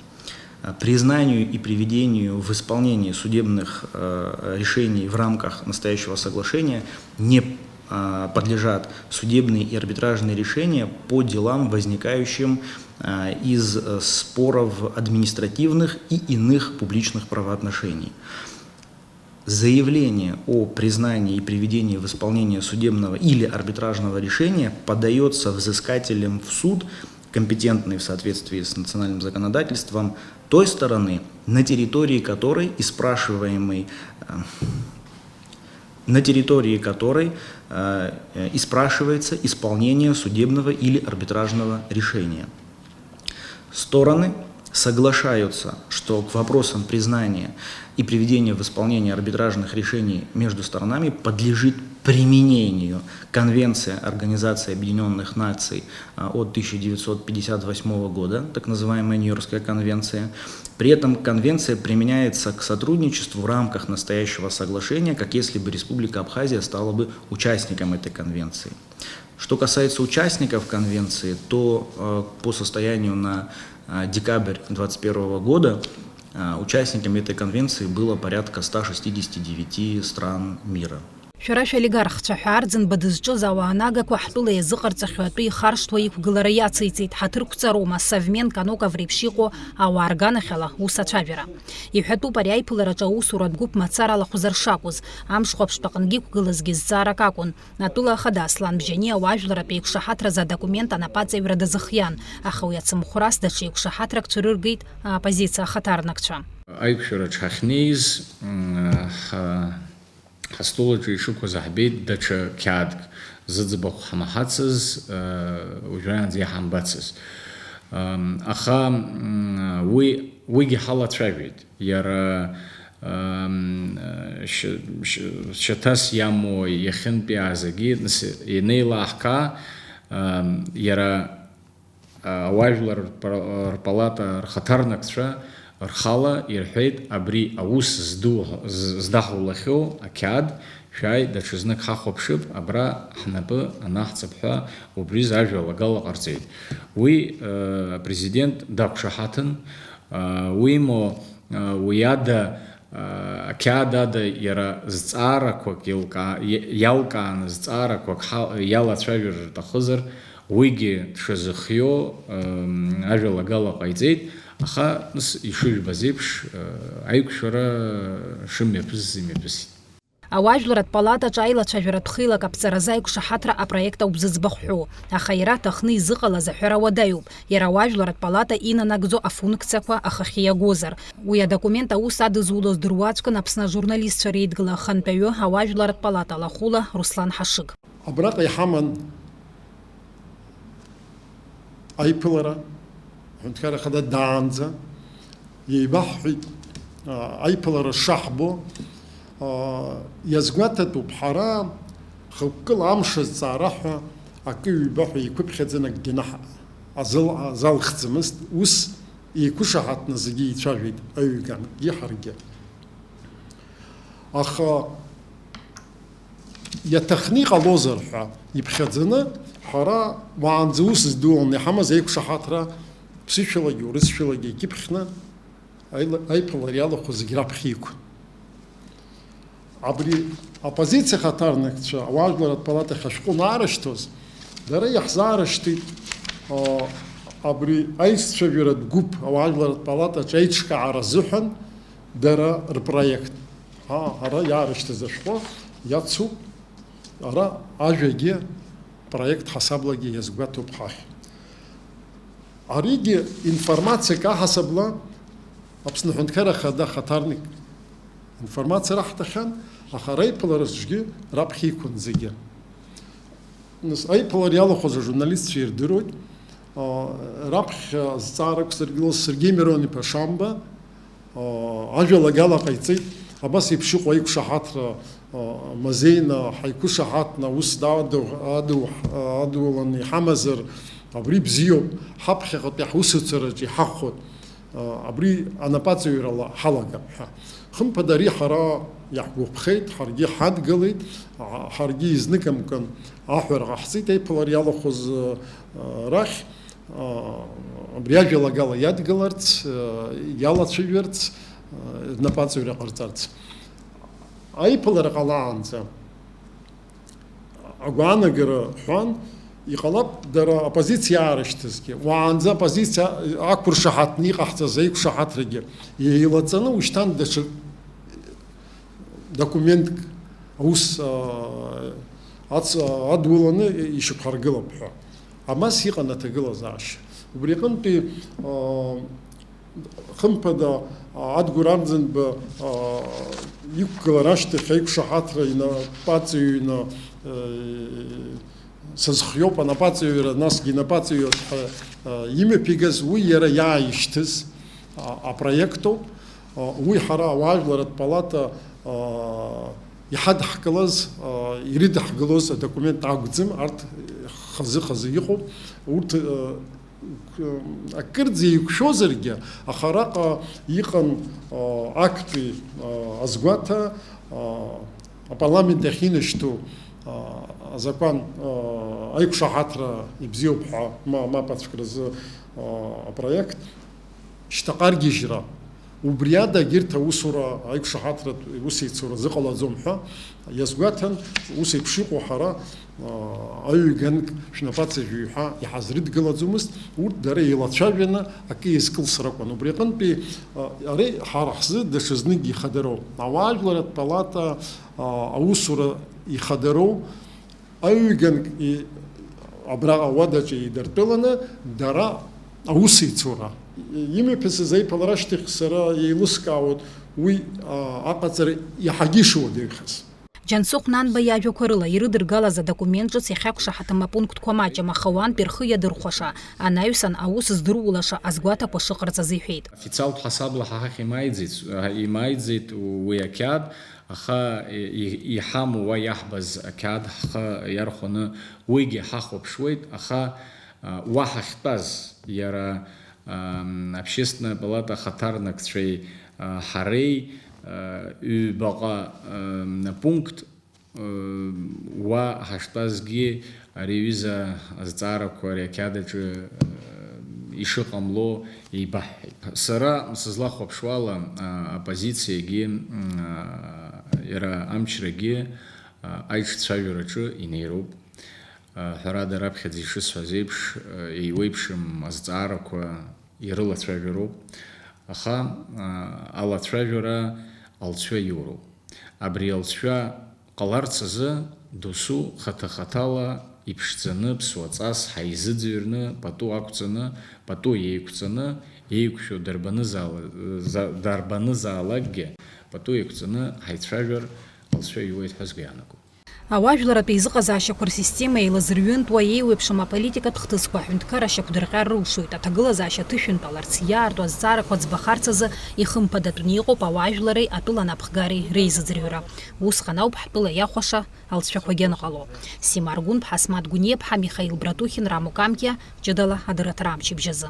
Speaker 8: Признанию и приведению в исполнение судебных решений в рамках настоящего соглашения не подлежат судебные и арбитражные решения по делам, возникающим из споров административных и иных публичных правоотношений. Заявление о признании и приведении в исполнение судебного или арбитражного решения подается взыскателем в суд, компетентный в соответствии с национальным законодательством, той стороны, на территории которой и спрашиваемый, и спрашивается исполнение судебного или арбитражного решения. Стороны соглашаются, что к вопросам признания и приведения в исполнение арбитражных решений между сторонами подлежит применению Конвенция Организации Объединенных Наций от 1958 года, так называемая Нью-Йоркская конвенция. При этом конвенция применяется к сотрудничеству в рамках настоящего соглашения, как если бы Республика Абхазия стала бы участником этой конвенции. Что касается участников конвенции, то по состоянию на декабрь 2021 года участниками этой конвенции было порядка 169 стран мира.
Speaker 2: Шәара олигарх ҳәарӡын бадызҿыз ауаанагақәа ҳтәыла иазыҟарҵахьоу ихаршҭуа иқәгылара иациҵеит ҳаҭырқәҵароума Совмен Каноков реиԥш иҟоу ауаа рганахьала ус ацәажәара. Иҳәатәуп ари аиԥылараҿы аусуратә гәыԥ мацара алахәызар шакәыз, амшхә аԥштәы аҟынгьы иқәгылазгьы зҵаарак акәын. Атәыла ахада Аслан Бжьани ауаажәларатә еиқәшаҳаҭраз адокумент анапаҵаҩра дазыхиан, аха уи ацымхәрас даҽа еиқәшаҳаҭрак цәырыргеит аоппозициа ахаҭарнакцәа.
Speaker 3: Аиқәшәараҿ ҳахьнеиз ҳастол аҿы ишықәыз аҳбеит даҽа қьаадк зыӡбахә ҳмаҳацыз, уажәраанӡа иаҳамбацыз. Аха уигьы ҳалацәажәеит. Иара шьаҭас иамоу иахьынтәи зегьы ианеилаҳкаа, иара ауаажәлар рпалата рхаҭарнакцәа рхала ирҳәеит абри аус здаҳулахьоу ақьаад шәааи даҽазнык ҳахәаԥшып, абра ҳнапы анаҳҵап ҳәа убри зажәалагала ҟарҵеит. Уи апрезидент дақәшаҳаҭын, уимоу уи ада ақьаад ада иара зҵаарақәак иалкааны зҵаарақәак иалацәажәар рҭахызар, уигьы дшазыхиоу ажәалагала ҟаиҵеит. Аха нас ишыжәбаз еиԥш аиқәшәара шымҩаԥысыз имҩаԥысит.
Speaker 2: Ауаажәларатә палатаҿы аилацәажәаратә хеилак аԥҵаразы аиқәшаҳаҭра апроект ауп зыӡбахә, аха иара аҭахны изыҟалаз аҳәара уадаҩуп. Иара ауаажәларатә палата инанагӡо афункциақәа ахахьы иагозар. Уи адокумент аус адызулоз дыруаӡәкын Аԥсны ажурналистцәа реидгыла ахантәаҩы ауаажәларатә палата алахәыла Руслан Ҳашыг.
Speaker 5: Абраҟа иҳаман аиԥылара ҳәынҭқар ахада даанӡа иеибаҳҳәеит аиԥылара шаҳбо. Иазгәаҭатәуп ҳара хықәкыла амш азҵаара ҳәа акы ҩба-ҳәа еиқәыԥхьаӡаны акгьы азалхӡамызт. Ус еиқәышаҳаҭны зегьы еицәажәеит аҩгангьы ҳаргьы. Аха иаҭахны иҟалозар ҳәа иԥхьаӡаны ҳара уаанӡа ус здуалны иҳамаз аиқәшаҳаҭра ԥсышәалагьы урысшәалагьы икьыԥхьны аиԥылара иалахәу зегьы раԥхьа иқәын. Абри апозициа хаҭарнакцәа ауаажәларатә палатахь ашәҟәы наарышьҭыз, дара иаҳзаарышьҭит абри аиццәажәаратә гәыԥ ауаажәларатә палатаҿы аиҿкаара азыҳәан дара рпроект. Ара иаарышьҭыз ашәҟәы иацуп, ара ажәагьы проект ҳасаблагьы иазгәаҭоуп ҳахь. Аригьы информациак аҳасабла Аԥсны Аҳәынҭқар Ахада хаҭарник информациа раҳҭахьан, аха раиԥылара зҿгьы раԥхьа иқәын зегьы. Аиԥылара иалахәыз ажурналистцәа ирдыруеит, раԥхьа зҵаарак саргьы Сергеи Мирон-иԥа Шамба ажәалагала ҟаиҵеит,
Speaker 9: абас еиԥш аиқәшаҳаҭра мазеина ҳаиқәышаҳаҭны аус адууланы иҳамазар абри бзиоуп, ҳаԥхьаҟатәи ҳусуцараҿ иҳахәот, абри анапаҵаҩрала ҳалагап ҳәа. Хымԥада ари ҳара иаҳгәыԥхеит, ҳаргьы ҳадгылеит, ҳаргьы изныкымкын аҳәара ҟаҳҵеит аиԥылара иалахәыз рахь, абри ажәалагала иадгыларц, иалацәажәарц, напаҵаҩра ҟарҵарц. Аиԥылара ҟалаанӡа агәаанагара ҳәан, иҟалап дара апозициа аарышьҭызгьы, уаанӡа апозициа ақәыршаҳаҭны иҟаҳҵаз аиқәшаҳаҭрагьы еилаҵаны ушьҭан даҽа документк аус адуланы ишьақәҳаргылап ҳәа. Абас иҟан аҭагылазаашьа. Убри аҟынтәи хымԥада Адгәыр Арӡынба иқәгылара ашьҭахь аиқәшаҳаҭра инапаҵаҩны сазхиоуп, анапаҵаҩра, насгьы инапаҵаҩуп ҳәа имҩаԥигаз уи иара иааишьҭыз апроектоуп. Уи ҳара ауаажәларатә палата иҳадҳкылаз, ирыдҳкылоз адокумент акәӡам, арҭ хазы-хазы иҟоуп. Урҭ акырӡа еиқәшәозаргьы, аха араҟа иҟан актәи азгәаҭа апарламент иахьинашьҭу азакәан аиқәшаҳаҭра ибзиоуп ҳәа мап ацәкразы апроект шьҭаҟаргьежьра. Убри ада егьырҭ аусура аиқәшаҳаҭратә усеицура зыҟалаӡом ҳәа иазгәаҭан, ус еиԥш иҟоу ҳара аҩганк шәнапаҵажәҩ ҳәа иҳазрыдгылаӡомызт, урҭ дара еилацәажәаны акы еизкылсрақәан. Убри аҟынтәи ари ҳара ҳзы даҽазныкгьы ихадароуп. Ауаажәларатә палата аусура ихадароу аҩганк абраҟа ауадаҿы еидыртәыланы дара аусеицура имҩаԥысыз аиԥылара ашьҭахь сара еилыскаауеит уи аҟаҵара иаҳагьы ишуадаҩхаз.
Speaker 2: Џьансыхә Нанба иажәақәа рыла ирыдыргалаз адокумент ҿыц иахьақәшаҳаҭым апунктқәа маҷым, аха уантәи рхы иадырхәаша, анаҩсан аус здырулаша азгәаҭақәа шыҟарҵаз иҳәеит.
Speaker 3: Официалтә ҳасабла ҳахь имааиӡеит уи ақьаад, аха иҳамоу уа иаҳбаз ақьаад ҳхы иархәаны уигьы ҳахәаԥшуеит, аха уа ҳахьтәаз иара Общественная палата хаҭарнакцәеи ҳареи ҩбаҟа пункт уа ҳаштәазгьы ари аҩыза азҵаарақәа ари ақьадаҿы ишыҟамло еибаҳҳәеит. Сара сызлахәаԥшуала апозициагьы иара амчрагьы аиҿцәажәараҿы инеироуп. Ҳәарада раԥхьаӡа ишысҳәаз еиԥш еиуеиԥшым азҵаарақәа ирылацәажәароуп, аха алацәажәара алҵшәа иоуроуп. Абри алҵшәа ҟаларц азы досу хаҭа-хаҭала иԥшӡаны ԥсуаҵас ҳаизыӡырҩны, пату ақәҵаны, пату еиқәҵаны, еиқәшәо дарбанызаалакгьы пату еиқәҵаны ҳаицәажәар алҵшәа иоуеит ҳәа сгәы иаанагоит.
Speaker 2: Ауаажәларатәы еизыҟазаашьақәа рсистема еилазырҩынтуа еиуеиԥшым аполитикатә хҭысқәа аҳәынҭқарра шьақәдырҟьар рылшоит. Аҭагылазаашьа ҭышәынтәаларц иаарту азҵаарақәа ӡбахарц азы ихымԥадатәны иҟоуп ауаажәлареи атәыла напхгареи реизыӡрыҩра. Усҟан ауп ҳтәыла иахәаша алҵшәақәагьы анҟало. Сима Аргәынԥҳа, Асмат Гәниеԥҳа, Михаил Братухин, Раму Камкиа, Ҷыдала адырраҭара амчыбжьазы.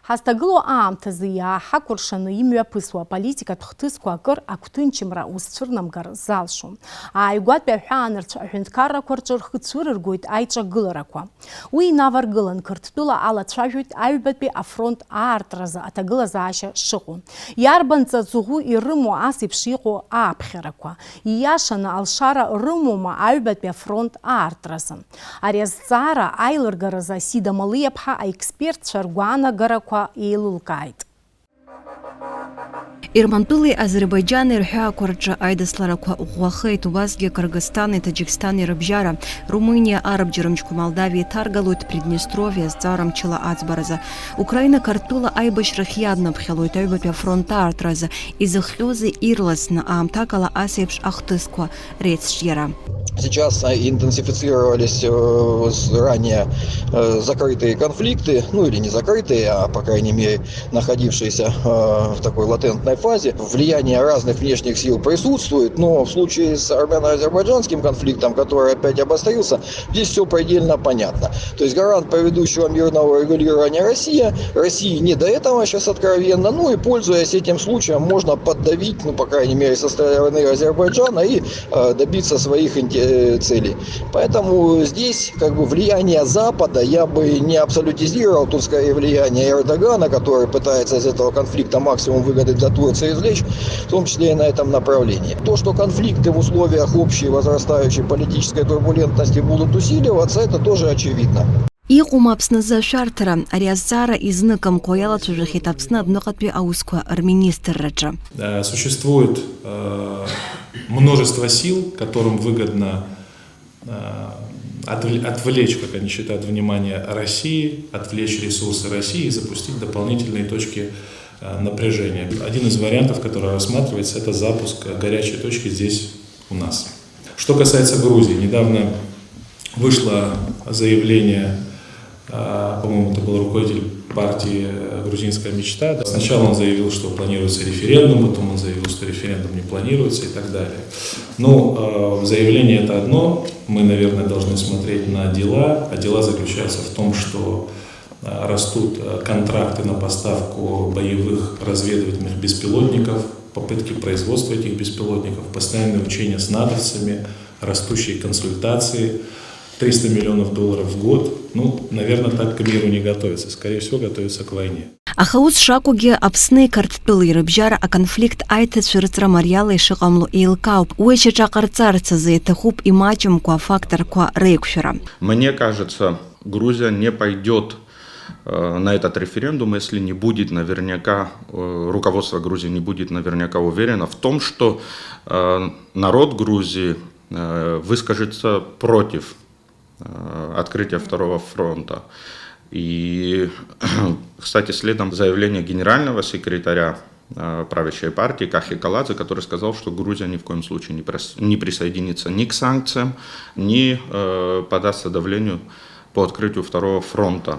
Speaker 1: Ҳазҭагылоу аамҭазы иааҳакәыршаны имҩаԥысуа аполитикатә хҭысқәа акыр агәҭынчымра узцәырнамгар залшом. Ааигәатәи аҳәаанырцә аҳәынҭқаррақәа рҿы рхы цәырыргоит аиҿагыларақәа. Уи инаваргылан Қырҭтәыла алацәажәоит аҩбатәи афронт аартразы аҭагылазаашьа шыҟоу. Иарбан ҵаҵӷәы ирымоу ас еиԥш иҟоу ааԥхьарақәа. Ииашаны алшара рымоума аҩбатәи афронт аартразы. Ари азҵаара аилыргаразы Асида Малиаԥҳа аекспертцәа ргәаанагарақәа еилылкааит.
Speaker 10: Ермантәылеи Азербайџьани рҳәаақәа рҿы аидасларақәа ӷәӷәахеит, убасгьы Кыргызстани, Таџьикстани рыбжьара, Румыниа арабџьармычқәа Молдавиа иҭаргалоит Приднестровиа зҵаарамчала аӡбаразы. Украина Қырҭтәыла аибашьрахь иаднаԥхьалоит аҩбатәи афронт аартразы. Изыхҟьозеи ирласны аамҭак ала ас еиԥш ахҭысқәа реицҿиара.
Speaker 11: Сейчас интенсифицировались ранее закрытые конфликты, ну или не закрытые, а по крайней мере находившиеся в такой латентной фазе. Влияние разных внешних сил присутствует, но в случае с армяно-азербайджанским конфликтом, который опять обострился, здесь все предельно понятно. То есть гарант предыдущего мирного регулирования Россия, России не до этого сейчас откровенно, ну и пользуясь этим случаем можно поддавить, ну по крайней мере со стороны Азербайджана и добиться своих целей. Поэтому здесь как бы влияние Запада я бы не абсолютизировал, тут скорее влияние Эрдогана, который пытается из этого конфликта максимум выгоды для Турции извлечь, в том числе и на этом направлении. То, что конфликты в условиях общей возрастающей политической турбулентности будут усиливаться, это тоже очевидно.
Speaker 10: Иҟумаԥсназы ашәарҭара, ари азҵаара изныкам иалацәажәахьеит Аԥсны адәныҟатәи аусқәа рминистрраҿы.
Speaker 12: Существует множество сил, которым выгодно отвлечь, как они считают, внимание России, отвлечь ресурсы России и запустить дополнительные точки напряжения. Один из вариантов, который рассматривается, это запуск горячей точки здесь у нас. Что касается Грузии, недавно вышло заявление, по-моему, это был руководитель партии «Грузинская мечта». Сначала он заявил, что планируется референдум, потом он заявил, что референдум не планируется и так далее. Но заявление это одно, мы, наверное, должны смотреть на дела, а дела заключаются в том, что растут контракты на поставку боевых разведывательных беспилотников, попытки производства этих беспилотников, постоянные учения с натовцами, растущие консультации, $300 миллионов в год. Ну, наверное, так к миру не готовится. Скорее всего, готовится к войне.
Speaker 10: Аха ус шакугьы Аԥсны Қырҭтәылеи рыбжьара аконфликт аиҭацәырҵра мариала ишыҟамло еилкаауп. Уи ишьаҿаҟарҵарц азы иҭахуп имаҷымкәа факторқәа реиқәшәара.
Speaker 13: Мне кажется, Грузия не пойдет на этот референдум, если не будет наверняка, руководство Грузии не будет наверняка уверено в том, что народ Грузии выскажется против открытия второго фронта. И, кстати, следом заявление генерального секретаря правящей партии Кахи Каладзе, который сказал, что Грузия ни в коем случае не присоединится ни к санкциям, ни подастся давлению по открытию второго фронта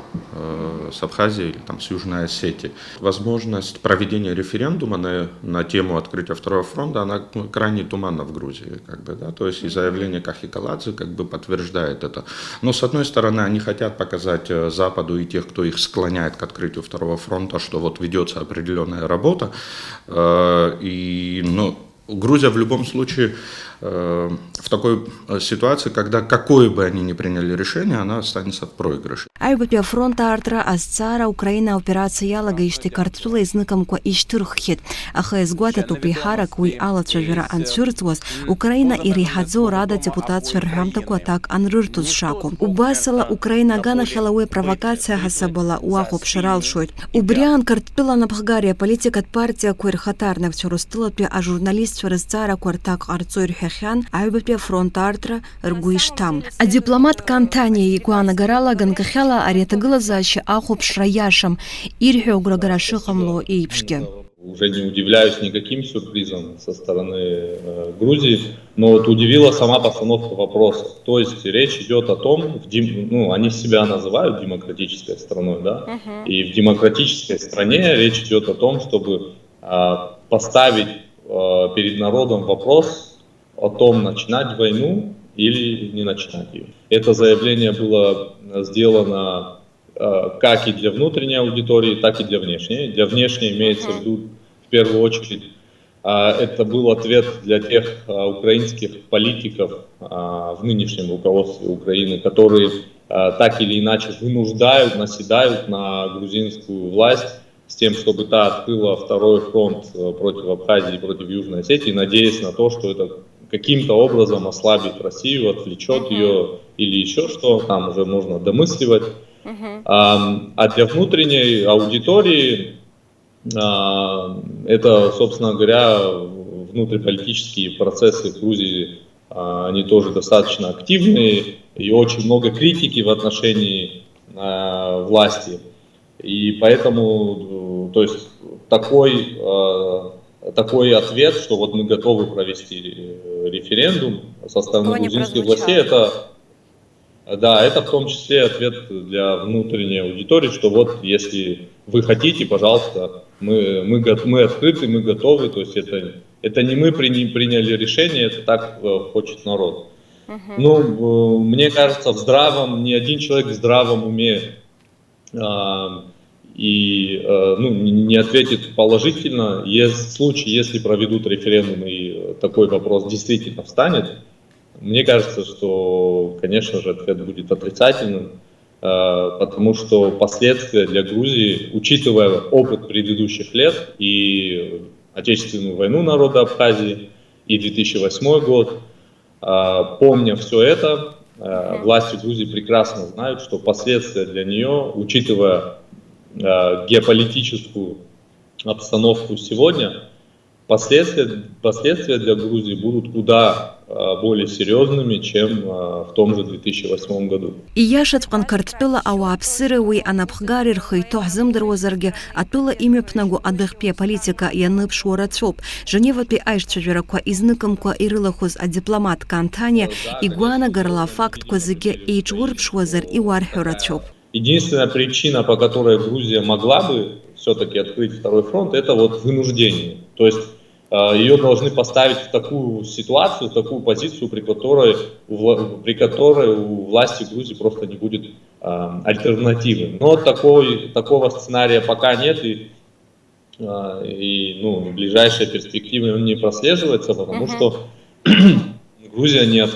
Speaker 13: с Абхазией или там, с Южной Осетией. Возможность проведения референдума на тему открытия второго фронта, она крайне туманна в Грузии. Как бы, да? То есть и заявление Кахи Каладзе как бы подтверждает это. Но с одной стороны, они хотят показать Западу и тех, кто их склоняет к открытию второго фронта, что вот ведется определенная работа. Грузия в любом случае в такой ситуации, когда какое бы они ни приняли решение, она останется в проигрыше.
Speaker 10: Аҩбатәи афронт аартра азҵаара Украина аоперациа иалагеижьҭеи Қырҭтәыла изныкымкәа ишьҭырххьеит. Аха иазгәаҭатәуп еиҳарак уи алацәажәара анцәырҵуаз Украина иреиҳаӡоу Рада депутатцәа рҳәамҭақәа аҭак анрырҭоз шакәу. Убасала Украина аганахьала уи апровокациа ҳасабала уахәаԥшыр алшоит. Убри аан Қырҭтәыла напхгари аполитикатә партиақәа ирхаҭарнакцәа Урыстәылатәи ажурналистцәа рызҵаарақәа рҭак ҟарҵо ирҳәахьан аҩбатәи афронт аартра ргәы ишҭам. Адипломат Кантаниа игәаанагарала ганкахьала ари аҭагылазаашьа ахәаԥшра иашам, ирҳәо агәрагара шыҟамло еиԥшгьы.
Speaker 14: Уже не удивляюсь никаким сюрпризом со стороны Грузии, но вот удивила сама постановка вопроса. То есть речь идет о том, они себя называют демократической страной, да? И в демократической стране речь идет о том, чтобы поставить перед народом вопрос о том, начинать войну или не начинать ее. Это заявление было сделано как и для внутренней аудитории, так и для внешней. Для внешней имеется в виду в первую очередь, это был ответ для тех украинских политиков в нынешнем руководстве Украины, которые так или иначе вынуждают, наседают на грузинскую власть с тем, чтобы та открыла второй фронт против Абхазии, против Южной Осетии, надеясь на то, что это каким-то образом ослабит Россию, отвлечет ее или еще что, там уже можно домысливать. А для внутренней аудитории это, собственно говоря, внутриполитические процессы в Грузии, они тоже достаточно активные, и очень много критики в отношении власти. И поэтому, то есть, такой ответ, что вот мы готовы провести референдум, со стороны грузинских властей, это в том числе ответ для внутренней аудитории, что вот если вы хотите, пожалуйста, мы открыты, мы готовы, то есть это не мы приняли решение, это так хочет народ. Ну, мне кажется, ни один человек в здравом уме не ответит положительно. Есть случай, если проведут референдум и такой вопрос действительно встанет, мне кажется, что, конечно же, ответ будет отрицательным, потому что последствия для Грузии, учитывая опыт предыдущих лет и Отечественную войну народа Абхазии, и 2008 год, помня все это, власти Грузии прекрасно знают, что последствия для нее, учитывая геополитическую обстановку сегодня, последствия для Грузии будут куда более серьезными, чем в том же 2008 году.
Speaker 10: Ияшат вканкартпила ауапсыры уи анапхгарир хыйтох зымдырвозарге атпила имепнагу адыхпе политика яныпш уарацоп. Женевапи айшчажвераква изныкамква ирылахуз а дипломат Кантания игуана гарла факт козыге эйчгурпшвазар и уархюрацоп.
Speaker 14: Единственная причина, по которой Грузия могла бы все-таки открыть второй фронт, это вот вынуждение. То есть ее должны поставить в такую ситуацию, в такую позицию, при которой у власти Грузии просто не будет альтернативы. Но такого сценария пока нет, и в ближайшей перспективе он не прослеживается, потому что Грузия не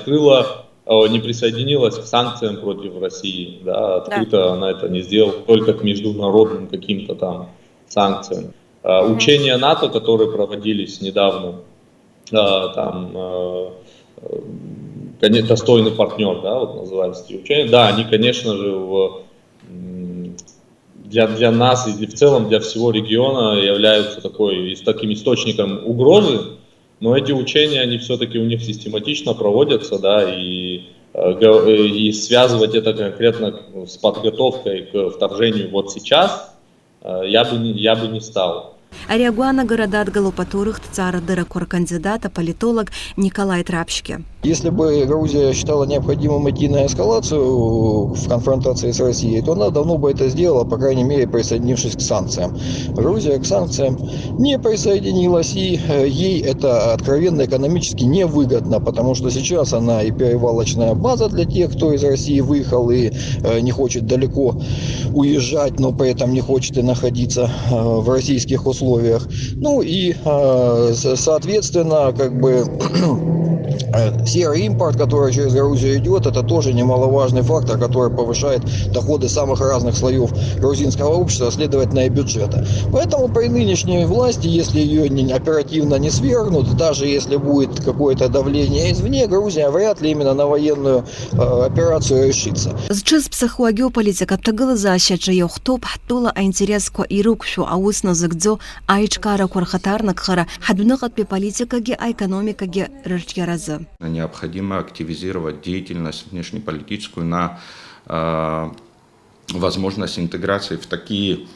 Speaker 14: присоединилась к санкциям против России. Да, открыто она это не сделала, только к международным каким-то там санкциям. Учения НАТО, которые проводились недавно, достойный партнер, да, вот называется эти учения, да, они, конечно же, для нас и в целом для всего региона являются таким источником угрозы, но эти учения, они все-таки у них систематично проводятся, да, и связывать это конкретно с подготовкой к вторжению вот сейчас я бы не стал.
Speaker 10: Ариагуана городат галопатурых цара дыракор кандидата политолог Николай Трапшке.
Speaker 11: Если бы Грузия считала необходимым идти на эскалацию в конфронтации с Россией, то она давно бы это сделала, по крайней мере, присоединившись к санкциям. Грузия к санкциям не присоединилась, и ей это откровенно экономически невыгодно, потому что сейчас она и перевалочная база для тех, кто из России выехал и не хочет далеко уезжать, но при этом не хочет и находиться в российских условиях. Ну и, соответственно, серый импорт, который через Грузию идет, это тоже немаловажный фактор, который повышает доходы самых разных слоев грузинского общества, следовательно и бюджета. Поэтому при нынешней власти, если ее оперативно не свергнут, даже если будет какое-то давление извне, Грузия вряд ли именно на военную операцию решится.
Speaker 10: Зчиз психологиополитика тагыл защача йохтоп хтула интереско и рукшу аусно загдзо айчкара корхатарнакхара хадунакатпе политикаге а экономикаге рычяразы.
Speaker 13: Необходимо активизировать деятельность внешнеполитическую на возможность интеграции в такие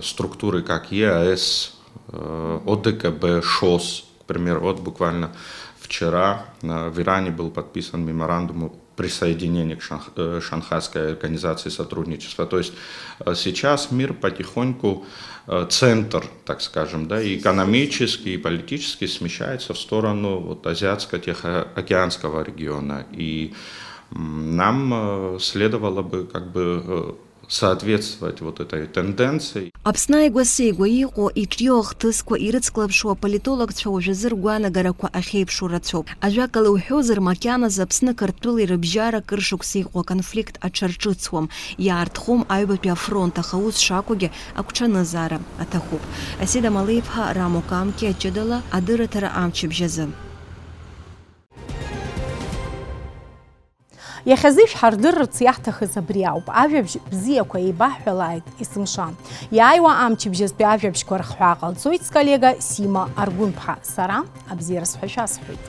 Speaker 13: структуры, как ЕАЭС, ОДКБ, ШОС. К примеру, вот буквально вчера в Иране был подписан меморандум о присоединении к Шанхайской организации сотрудничества. То есть сейчас мир потихоньку, центр, так скажем, да, и экономически, и политически смещается в сторону вот Азиатско-Тихоокеанского региона. И нам следовало бы соответствовать вот этой тенденции.
Speaker 10: Апснай гуасейгуиго и чьёх тыско ирыцклапшуа политолог чаужезыр гуана гараква ахейпшу рацоп. Ажакалы ухёзыр макяна запсны картулы рыбжара кыршуксейго конфликт очарчыцхом. Я артхом айбапя фронта хаус шакуге акучаны зара атахуп. Аседа малыпха рамукамки ачедала адыратара амчибжезы.
Speaker 1: Иахьазы шҳардырырц иаҳҭахыз абри ауп. Ажәабжь бзиақәа еибаҳҳәалааит есымша. Иааиуа амчыбжьазтәи ажәабжьқәа рхҳәаа ҟалҵоит сколлега Сима Аргәынԥҳа. Сара абзиара сҳәашьа асҳәоит.